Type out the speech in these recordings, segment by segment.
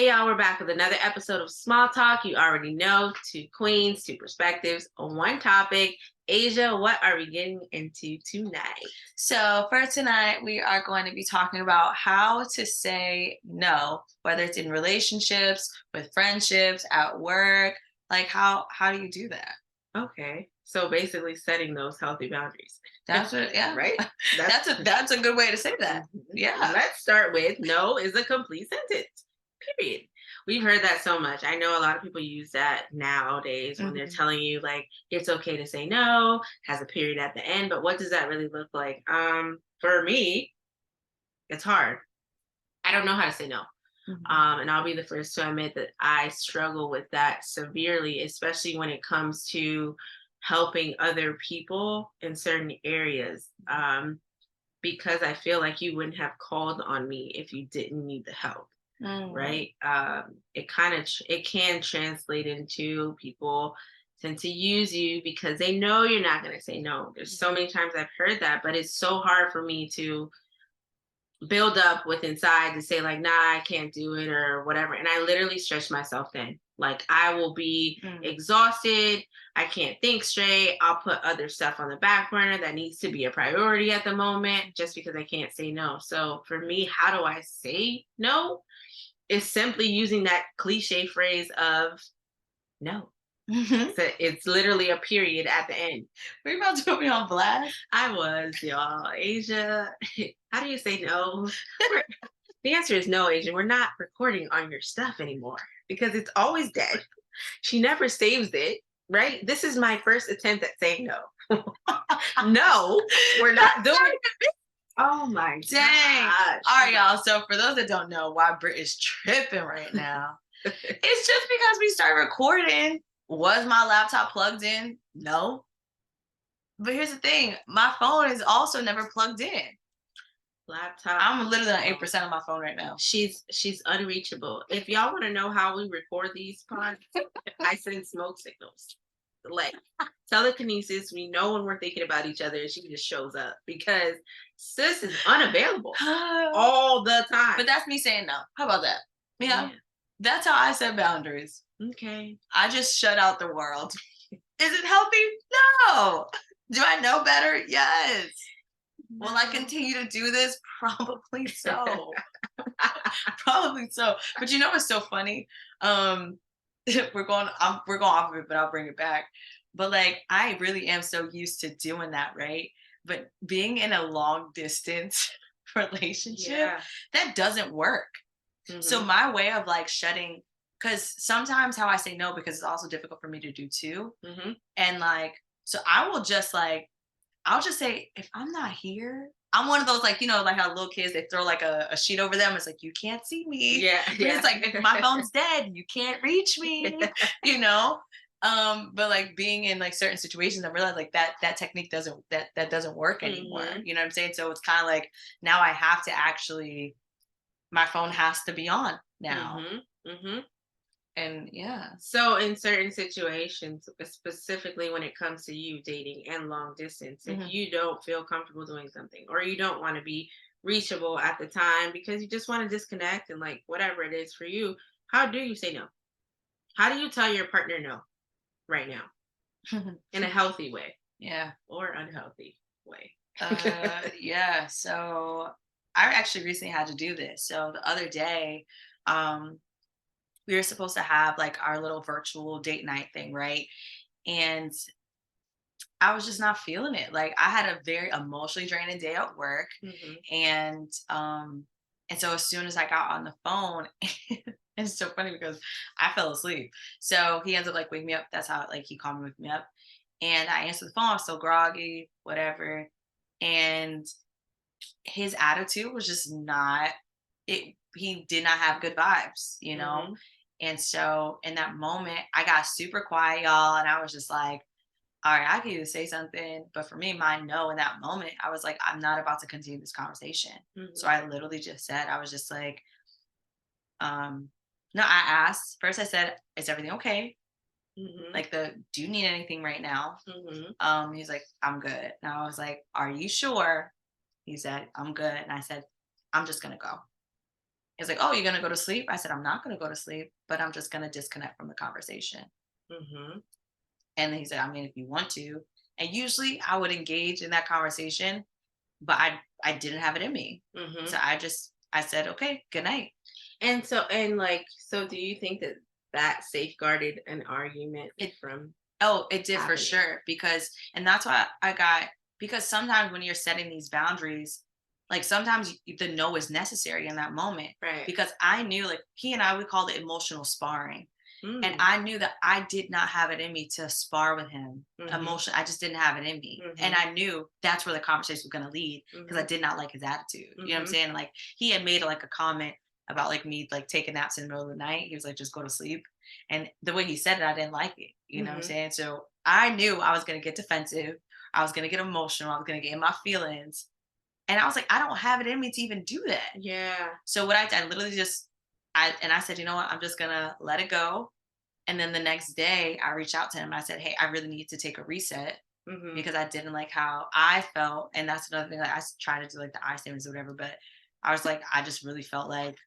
Hey y'all, we're back with another episode of Small Talk. You already know, two queens, two perspectives on one topic. Asia, what are we getting into tonight? So, for tonight, we are going to be talking about how to say no, whether it's in relationships, with friendships, at work. Like, how do you do that? Okay. So basically setting those healthy boundaries. That's what, yeah, Right? That's that's a good way to say that. Yeah. Let's start with no is a complete sentence. Period. We've heard that so much. I know a lot of people use that nowadays when they're Mhm. telling you like it's okay to say no, has a period at the end, but what does that really look like? For me, it's hard. I don't know how to say no. Mhm. And I'll be the first to admit that I struggle with that severely, especially when it comes to helping other people in certain areas. Because I feel like you wouldn't have called on me if you didn't need the help, Mm. right? It kind of it can translate into people tend to use you because they know you're not going to say no. There's so many times I've heard that, but it's so hard for me to build up with inside to say like nah, I can't do it or whatever, and I literally stretch myself thin. Like I will be Mm. exhausted, I can't think straight, I'll put other stuff on the back burner that needs to be a priority at the moment just because I can't say no. So for me, how do I say no is simply using that cliche phrase of no. Mhm. So it's literally a period at the end. Were you about to put me on blast? I was, y'all. Asia, how do you say no? The answer is no, Asian. We're not recording on your stuff anymore because it's always dead. She never saves it, right? This is my first attempt at saying no. No, we're not doing it. Oh my Dang. gosh. All right, y'all. So, for those that don't know why Brit is tripping right now, it's just because we started recording. Was my laptop plugged in? No. But here's the thing, my phone is also never plugged in. Laptop. I'm literally on phone. 8% on my phone right now. She's unreachable. If y'all want to know how we record these pods, I send smoke signals. Like telekinesis, we know when we're thinking about each other, and she just shows up because sis is unavailable all the time. But that's me saying no. How about that? Yeah. Yeah. That's how I set boundaries. Okay. I just shut out the world. Is it healthy? No. Do I know better? Yes. Will I No. continue to do this? Probably so. Probably so. But you know what's so funny? Um, we're going off of it, but I'll bring it back. But like I really am so used to doing that, right? But being in a long distance relationship, Yeah. that doesn't work. So Hmm. my way of like shutting, because sometimes how I say no, because it's also difficult for me to do too. Hmm. And like, so I will just like I'll just say, if I'm not here, I'm one of those like, like how little kids they throw like a sheet over them. It's like you can't see me. Yeah. But Yeah. it's like if my phone's dead, you can't reach me, you know? But like being in like certain situations, I realize like that technique that doesn't work anymore. Hmm. You know what I'm saying? So it's kind of like now I have to actually my phone has to be on now. Hmm. Hmm. And yeah. So, in certain situations, specifically when it comes to you dating and long distance, if Mhm. you don't feel comfortable doing something or you don't want to be reachable at the time because you just want to disconnect and like whatever it is for you, how do you say no? How do you tell your partner no right now in a healthy way Yeah. or unhealthy way? Yeah. So I actually recently had to do this. So the other day, um, we were supposed to have like our little virtual date night thing, right? And I was just not feeling it. Like I had a very emotionally draining day at work, Hmm. and and so as soon as I got on the phone, it's so funny because I fell asleep. So he ends up like waking me up. That's how like he called me, wake me up, and I answered the phone. I was so groggy, whatever, and his attitude was just not it he did not have good vibes. Hmm. And so in that moment I got super quiet, y'all, and I was just like, all right, I can either say something, but for me, my no in that moment, I was like, I'm not about to continue this conversation. So Hmm. I literally just said, I was just like, um, no, I asked. First I said, is everything okay? Hmm. Like do you need anything right now? Hmm. He's like, I'm good. And I was like, are you sure? He said, I'm good. And I said, I'm just gonna go. He's like, "Oh, you're gonna go to sleep?" I said, "I'm not gonna go to sleep, but I'm just gonna disconnect from the conversation." Mhm. And then he said, "I mean, if you want to." And usually I would engage in that conversation, but I didn't have it in me. So Mhm. I said, "Okay, good night." And so do you think that that safeguarded an argument It from Oh, it did for happening? sure, because and that's why I got, because sometimes when you're setting these boundaries, like sometimes the no is necessary in that moment, Right. because I knew, like, he and I, we called it emotional sparring. And Mm. I knew that I did not have it in me to spar with him Mhm. emotion. I just didn't have it in me. And Mhm. I knew that's where the conversation was going to lead, because I Mhm. did not like his attitude. You know what I'm Mhm. saying? Like, he had made like a comment about like me like taking naps in the middle of the night. He was like, just go to sleep. And the way he said it, I didn't like it. You know what I'm Mhm. saying? So I knew I was going to get defensive. I was going to get emotional. I was going to get in my feelings. And I was like, I don't have it in me to even do that. Yeah. So what I did, I literally just, I said, you know what? I'm just going to let it go. And then the next day, I reached out to him and I said, "Hey, I really need to take a reset Mhm. because I didn't like how I felt." And that's another thing. Like try to do like the I statements or whatever, but I was like, I just really felt like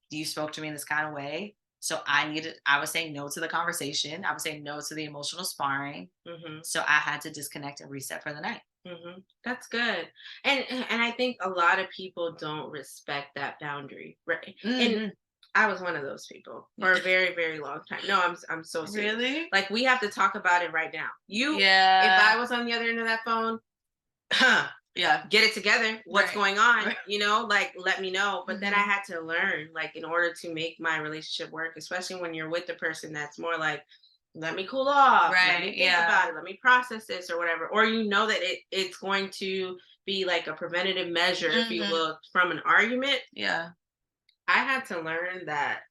you spoke to me in this kind of way. So I was saying no to the conversation. I was saying no to the emotional sparring. Mhm. So I had to disconnect and reset for the night. Mhm. That's good. And I think a lot of people don't respect that boundary, right? And Hmm. I was one of those people for a very, very long time. No, I'm so serious. Really? Like we have to talk about it right now. If Yeah. I was on the other end of that phone, Yeah. get it together. What's Right. going on? Right. Like let me know. But then I Hmm. had to learn, like, in order to make my relationship work, especially when you're with the person that's more like, let me cool off, let Right. me think Yeah. about it, let me process this or whatever. Or you know that it's going to be like a preventative measure, if you Hmm. will, from an argument. Yeah. I had to learn that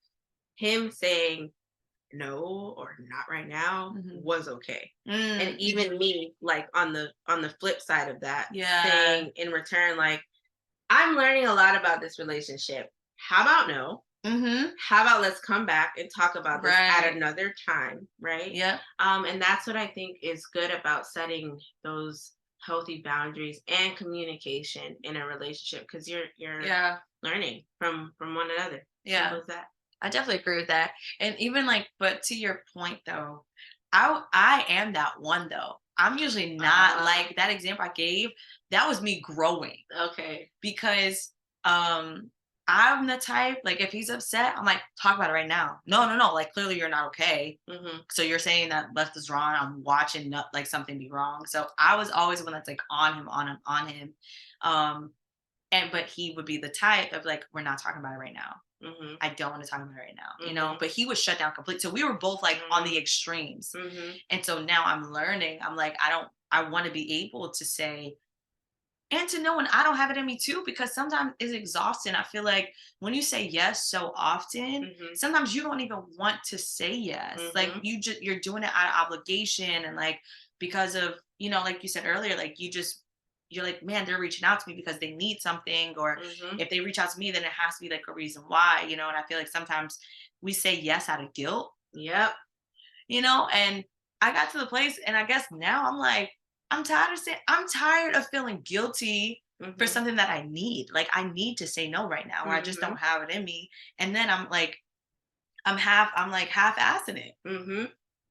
him saying no or not right now Hmm. was okay. And Mm. even me, like on the flip side of that, Yeah. saying in return, like, I'm learning a lot about this relationship. How about no? Mhm. How about let's come back and talk about this at Right. another time, right? Yep. And that's what I think is good about setting those healthy boundaries and communication in a relationship, because you're Yeah. learning from one another. Simple Yeah. as that. I definitely agree with that. And even like, but to your point though, I am that one though. I'm usually not Uh, like that example I gave. That was me growing, okay. because um I'm the type, like, if he's upset, I'm like, talk about it right now. No, no, no. Like, clearly you're not okay. Hmm. So you're saying that left is wrong. I'm watching like something be wrong. So I was always the one that's like on him, on him, on him. Um, and but he would be the type of like, we're not talking about it right now. Hmm. I don't want to talk about it right now, Hmm. but he was shut down completely. So we were both like on the Hmm. extremes. Hmm. And so now I'm learning. I'm like, I want to be able to say and to know when I don't have it in me too, because sometimes it's exhausting. I feel like when you say yes so often, Hmm. sometimes you don't even want to say yes. Like Hmm. you're doing it out of obligation and like because of, like you said earlier, like you're like, man, they're reaching out to me because they need something, or Hmm. if they reach out to me, then it has to be like a reason why, and I feel like sometimes we say yes out of guilt, Yep. and I got to the place and I guess now I'm like, I'm tired of feeling guilty for Hmm. something that I need. Like I need to say no right now, or I just Hmm. don't have it in me. And then I'm like, I'm like half assing it. Hmm.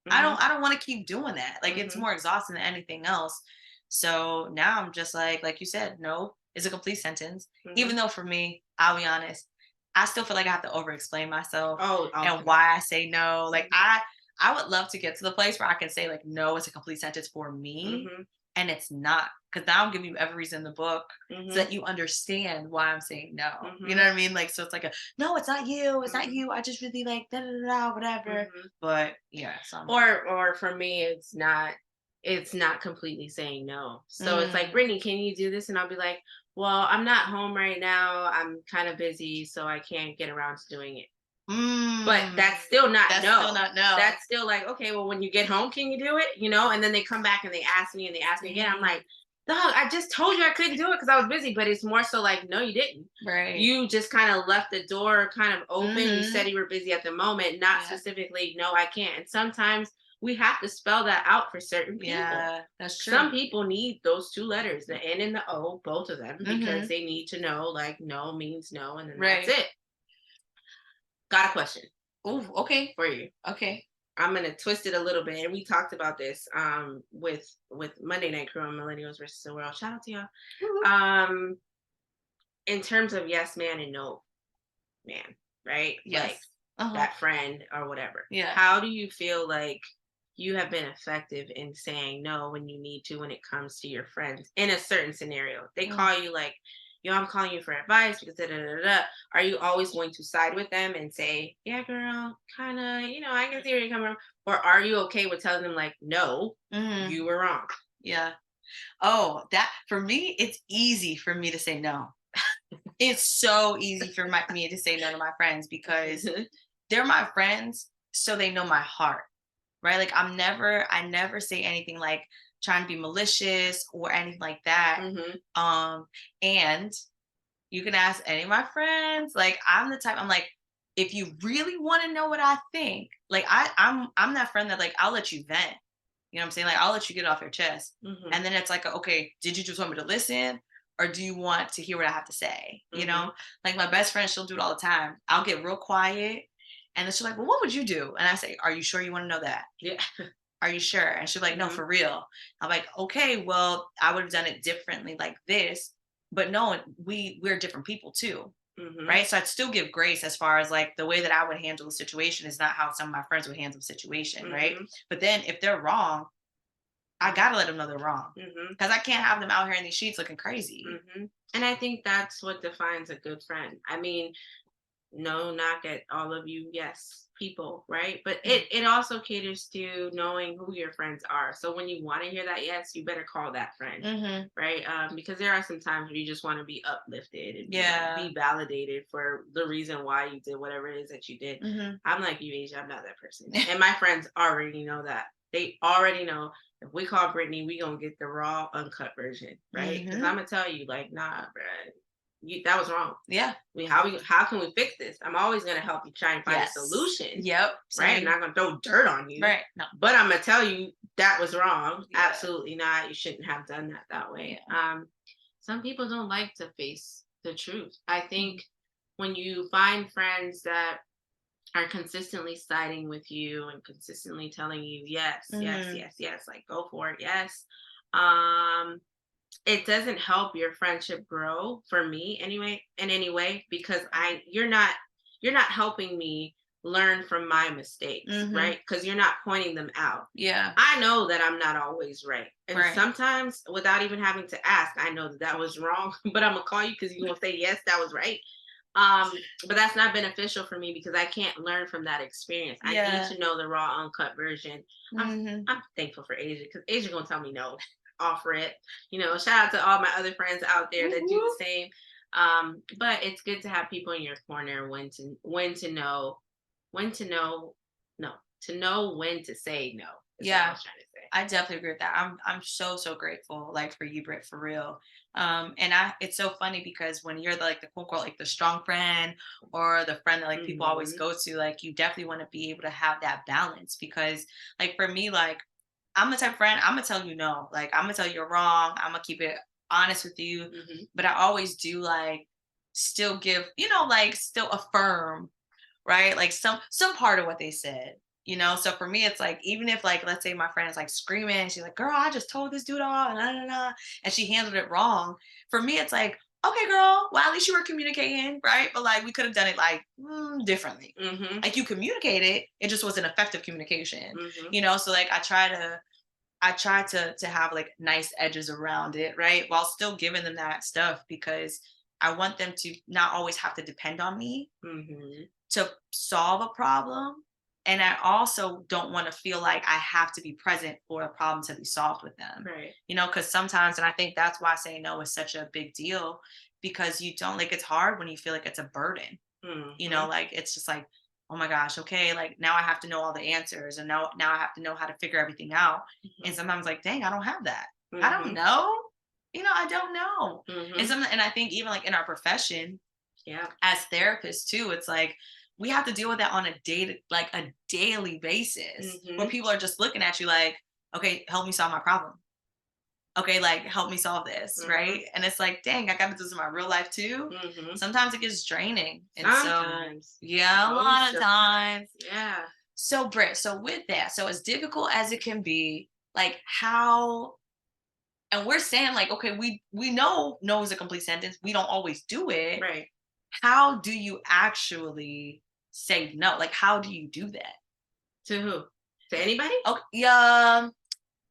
I don't want to keep doing that. Like it's Hmm. more exhausting than anything else. So now I'm just like you said, no is a complete sentence. Hmm. Even though for me, I'll be honest, I still feel like I have to over explain myself Oh, and often. why I say no. Like Mhm. I would love to get to the place where I can say like no is a complete sentence for me. Mhm. And it's not, because now I'm giving you every reason in the book so Mhm. that you understand why I'm saying no. You Mhm. know what I mean? Like, so it's like no, it's not Mhm. you. I just really like da da da da, whatever. Mhm. But yeah, so I'm Or for me, it's not completely saying no. So it's like, mm, Brittany, can you do this? And I'll be like, well, I'm not home right now. I'm kind of busy, so I can't get around to doing it. But mm, that's still not that's still no. not no. That's still like, okay, well, when you get home, can you do it? And then they come back and they ask me and they ask me again. I'm Dang. like, dog, I just told you I couldn't do it because I was busy. But it's more so like, no, you didn't. Right. You just kind of left the door kind of open. You said Mhm. you were busy at the moment, not Yeah. specifically, no, I can't. And sometimes we have to spell that out for certain people. Yeah, that's Some true. people need those two letters, the N and the O, both of them, because Mhm. they need to know like no means no, and then that's Right. it. Got a question Oh, okay. for you. Okay. I'm gonna twist it a little bit, and we talked about this with Monday Night Crew on Millennials versus the World. Shout out to y'all. Woo-hoo. Um, in terms of yes man and no man, right? Like Yes. Uh-huh. that friend or whatever. Yeah. How do you feel like you have been effective in saying no when you need to when it comes to your friends in a certain scenario? They Mm. call you like, yo, I'm calling you for advice because da da da da. Are you always going to side with them and say, yeah, girl, kind of, I can see where you're coming from? Or are you okay with telling them like, no, Mhm. you were wrong? Yeah. Oh, that for me, it's easy for me to say no. It's so easy for me to say no to my friends because they're my friends, so they know my heart, right? Like I never say anything like trying to be malicious or anything like that. Hmm. And you can ask any of my friends. Like I'm the type. I'm like, if you really want to know what I think, like I'm that friend that like I'll let you vent. You know what I'm saying? Like I'll let you get it off your chest, Hmm. and then it's like, okay, did you just want me to listen, or do you want to hear what I have to say? You Hmm. know, like my best friend, she'll do it all the time. I'll get real quiet, and then she's like, well, what would you do? And I say, are you sure you want to know that? Yeah. Are you sure? And she's like, no, Hmm. for real. I'm like, okay, well, I would have done it differently like this, but no, we're different people too. Hmm. Right. So I'd still give grace as far as like the way that I would handle the situation is not how some of my friends would handle the situation. Right. Hmm. But then if they're wrong, I gotta let them know they're wrong. Hmm. Because I can't have them out here in these sheets looking crazy. Hmm. And I think that's what defines a good friend. I mean, no knock at all of you yes people, right? But it also caters to knowing who your friends are. So when you want to hear that yes, you better call that friend, Mm-hmm. right? Because there are some times where you just want to be uplifted and Yeah. be validated for the reason why you did whatever it is that you did. Mm-hmm. I'm like you, Asia, I'm not that person, and my friends already know that. They already know if we call Brittany, we gonna get the raw, uncut version, right? Because Mm-hmm. I'm gonna tell you, like, nah, bruh, that was wrong. Yeah. How can we fix this? I'm always gonna help you try and find a Yes. solution, Yep. right? I'm Same. not gonna throw dirt on you, Right. No. but I'm gonna tell you that was wrong. Yeah. Absolutely not. You shouldn't have done that way. Yeah. Some people don't like to face the truth. I Mhm. think when you find friends that are consistently siding with you and consistently telling you yes, yes, Mhm. yes, yes, like go for it, yes. Um, it doesn't help your friendship grow for me anyway in any way because I you're not helping me learn from my mistakes, Mhm. right? Because you're not pointing them out. Yeah. I know that I'm not always right, and Right. sometimes without even having to ask I know that that was wrong, but I'm gonna call you because you're gonna say yes, that was right. um but that's not beneficial for me because I can't learn from that experience. I need Yeah. to know the raw uncut version. i'm Mhm. I'm thankful for Asia because Asia gonna tell me no. Offer it. Shout out to all my other friends out there that do the Woo-woo. same. But it's good to have people in your corner when to know when to know no to know when to say no is what I Yeah. was trying to say. I definitely agree with that. I'm so grateful, like for you, Britt, for real. And it's so funny because when you're like the quote unquote like the strong friend or the friend that like people always Hmm. go to, like you definitely want to be able to have that balance because like for me, like I'm the type of friend I'm gonna tell you no, like I'm gonna tell you you're wrong. I'm gonna keep it honest with you, Hmm. but I always do like still give, like still affirm, right? Like some part of what they said. So for me, it's like even if like let's say my friend is like screaming, she's like, "Girl, I just told this dude all, and and she handled it wrong." For me, it's like, "Okay, girl, well at least you were communicating, right? But like we could have done it like differently. Hmm. Like you communicated, it just wasn't effective communication. Hmm. So like I try to have like nice edges around it, right? While still giving them that stuff because I want them to not always have to depend on me Hmm. to solve a problem. And I also don't want to feel like I have to be present for a problem to be solved with them. Right. Because sometimes, and I think that's why saying no is such a big deal because you don't like it's hard when you feel like it's a burden. Hmm. Like it's just like, oh my gosh, okay, like now I have to know all the answers and now I have to know how to figure everything out. And sometimes like, dang, I don't have that. I don't Hmm. know. I don't know. And Hmm. and I think even like in our profession, Yeah. as therapists too, it's like we have to deal with that on a daily basis where Hmm. people are just looking at you like, okay, help me solve my problem. okay, like help me solve this, right? And it's like, dang, I got to do this in my real life too. Mm-hmm. Sometimes it gets draining, and so Sometimes. yeah, a lot Most of of times. yeah. So Britt, so with that, so as difficult as it can be, like how, and we're saying like, okay, we know no is a complete sentence. We don't always do it. Right. How do you actually say no? Like, how do you do that? To who? To anybody? Okay, yeah.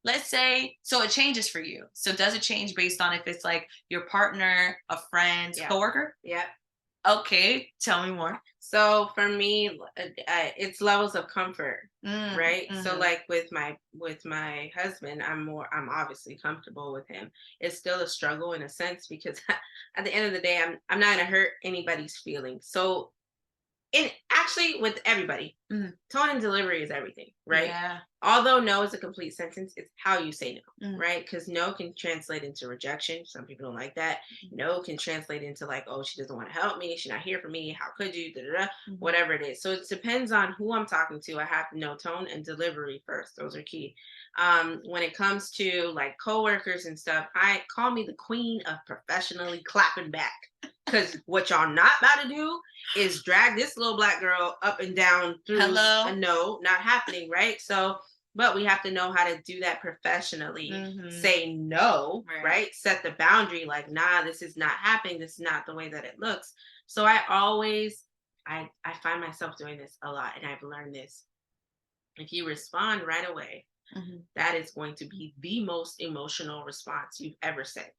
Let's say, so it changes for you. So does it change based on if it's like your partner, a friend, Yeah. coworker? Yeah. Okay, tell me more. So for me, it's levels of comfort, right? So Mhm. like with my husband, I'm obviously comfortable with him. It's still a struggle in a sense because at the end of the day, I'm not gonna hurt anybody's feelings. So and actually with everybody, Mhm. tone and delivery is everything, right? Yeah. Although no is a complete sentence, it's how you say no, Mhm. right? Because no can translate into rejection. Some people don't like that. No can translate into like, oh, she doesn't want to help me. She's not here for me. How could you? Da, da, da, Mhm. whatever it is. So it depends on who I'm talking to. I have to know tone and delivery first. Those are key. When it comes to like coworkers and stuff, I call me the queen of professionally clapping back. Because what y'all not about to do is drag this little black girl up and down through Hello. a no, not happening, right? So, but we have to know how to do that professionally. Mhm. Say no, Right. right? Set the boundary like, nah, this is not happening. This is not the way that it looks. So I find myself doing this a lot, and I've learned this. If you respond right away, Mhm. that is going to be the most emotional response you've ever sent.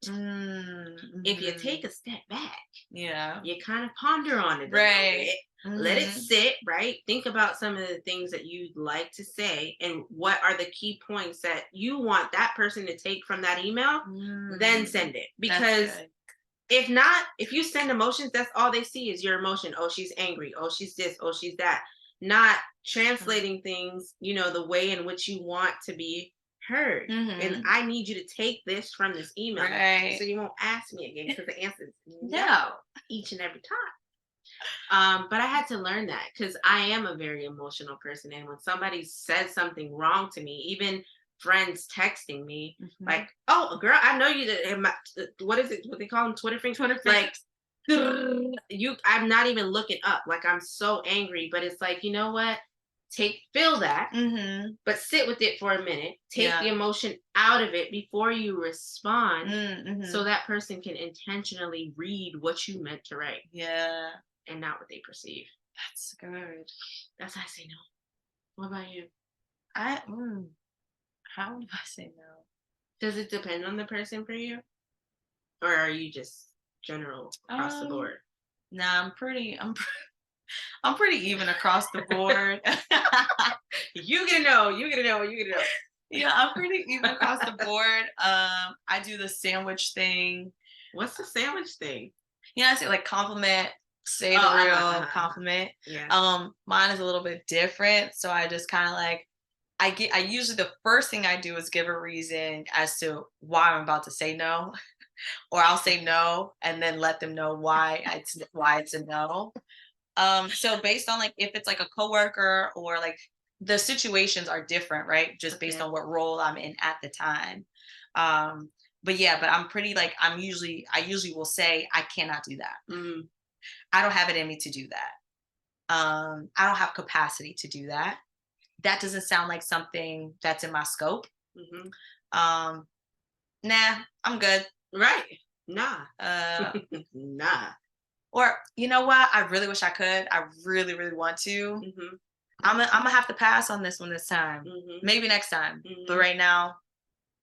If you take Mhm. a step back, Yeah. you kind of ponder on it a little Right. bit, let it Mhm. sit, right? Think about some of the things that you'd like to say and what are the key points that you want that person to take from that email, then send it. That's Because good. if not, if you send emotions, that's all they see is your emotion. Oh, she's angry. Oh, she's this. Oh, she's that. Not translating things, the way in which you want to be heard. And Mhm. I need you to take this from this email. Right. So you won't ask me again because the answer is no No. each and every time. But I had to learn that because I am a very emotional person. And when somebody says something wrong to me, even friends texting me, Mhm. like, oh, girl, I know you did. What is it? What they call them? Twitter fingers? Twitter Like, fingers. I'm not even looking up. Like, I'm so angry. But it's like, you know what? Feel that, Mhm. but sit with it for a minute. Take the Yeah. emotion out of it before you respond so Mhm. that person can intentionally read what you meant to write Yeah. and not what they perceive. That's good. That's how I say no. What about you? I how do I say no? Does it depend on the person for you? Or are you just general across the Um, board? nah, I'm pretty even across the board. You get to know, you get to know, you get to know. Yeah, I'm pretty even across the board. I do the sandwich thing. What's the sandwich thing? I say like compliment, say Oh, the real uh-huh. compliment. Yeah. Mine is a little bit different. So I just kind of like I usually the first thing I do is give a reason as to why I'm about to say no. Or I'll say no and then let them know why it's a no. So based on like if it's like a coworker or like the situations are different, right? Just based Okay. on what role I'm in at the time. Um, but yeah, but I usually will say I cannot do that. Mm-hmm. I don't have it in me to do that. I don't have capacity to do that. That doesn't sound like something that's in my scope. Mm-hmm. Um, nah, I'm good. Right. Nah. Uh, Nah. or you know what? I really wish I could. I really, really want to. Mm-hmm. I'm gonna have to pass on this one this time. Mm-hmm. Maybe next time. But Mm-hmm. right now,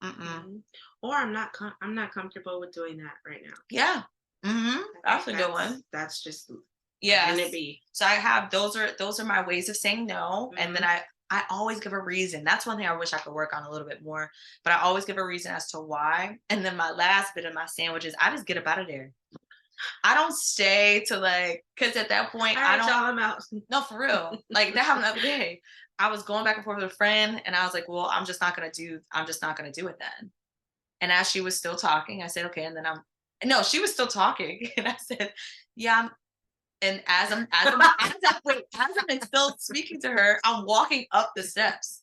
mm-mm. Mm-hmm. Or I'm not comfortable with doing that right now. Yeah. I That's think a good one. that's just letting it Yes. be. So I have those are my ways of saying no. And then Mm-hmm. I always give a reason. That's one thing I wish I could work on a little bit more. But I always give a reason as to why. And then my last bit of my sandwich is I just get up out of there. I don't stay to like because at that point All I right, don't. y'all, I'm out. No, for real. Like that happened the other day. I was going back and forth with a friend and I was like, well, I'm just not gonna do it then. And as she was still talking, I said, okay, and then no, she was still talking. And I said, yeah, and as I'm still speaking to her, I'm walking up the steps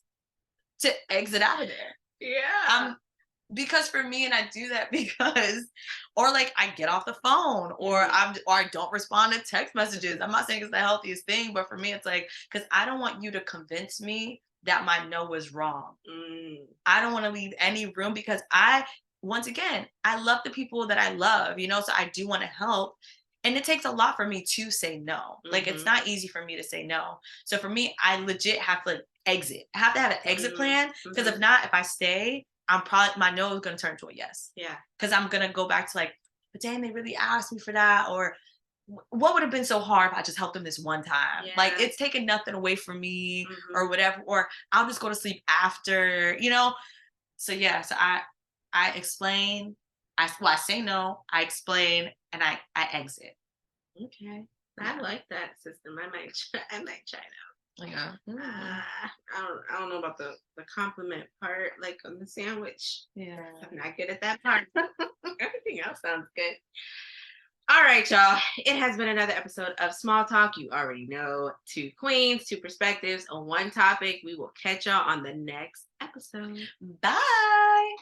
to exit out of there. Yeah. I'm Because for me, and I do that because, or like I get off the phone, or Mhm. or I don't respond to text messages. I'm not saying it's the healthiest thing, but for me, it's like because I don't want you to convince me that my no was wrong. Mm. I don't want to leave any room because once again, I love the people that I love, so I do want to help. And it takes a lot for me to say no. Like, it's Mhm. not easy for me to say no. So for me, I legit have to like, exit. I have to have an exit Mhm. plan because if Mhm. not, if I stay, I'm probably, my no is going to turn to a yes Yeah. because I'm going to go back to like, but dang, they really asked me for that. Or what would have been so hard if I just helped them this one time? Like, Yeah. it's taking nothing away from me Mhm. or whatever. Or I'll just go to sleep after. So yeah, so I explain, I say no, I explain, and I exit. Okay. I Yeah. like that system. I might try, I might try it out. Yeah. Mm. I don't know about the compliment part, like on the sandwich. Yeah. I'm not good at that part. Everything else sounds good. All right, y'all. It has been another episode of Small Talk. You already know, two queens, two perspectives on one topic. We will catch y'all on the next episode. Bye.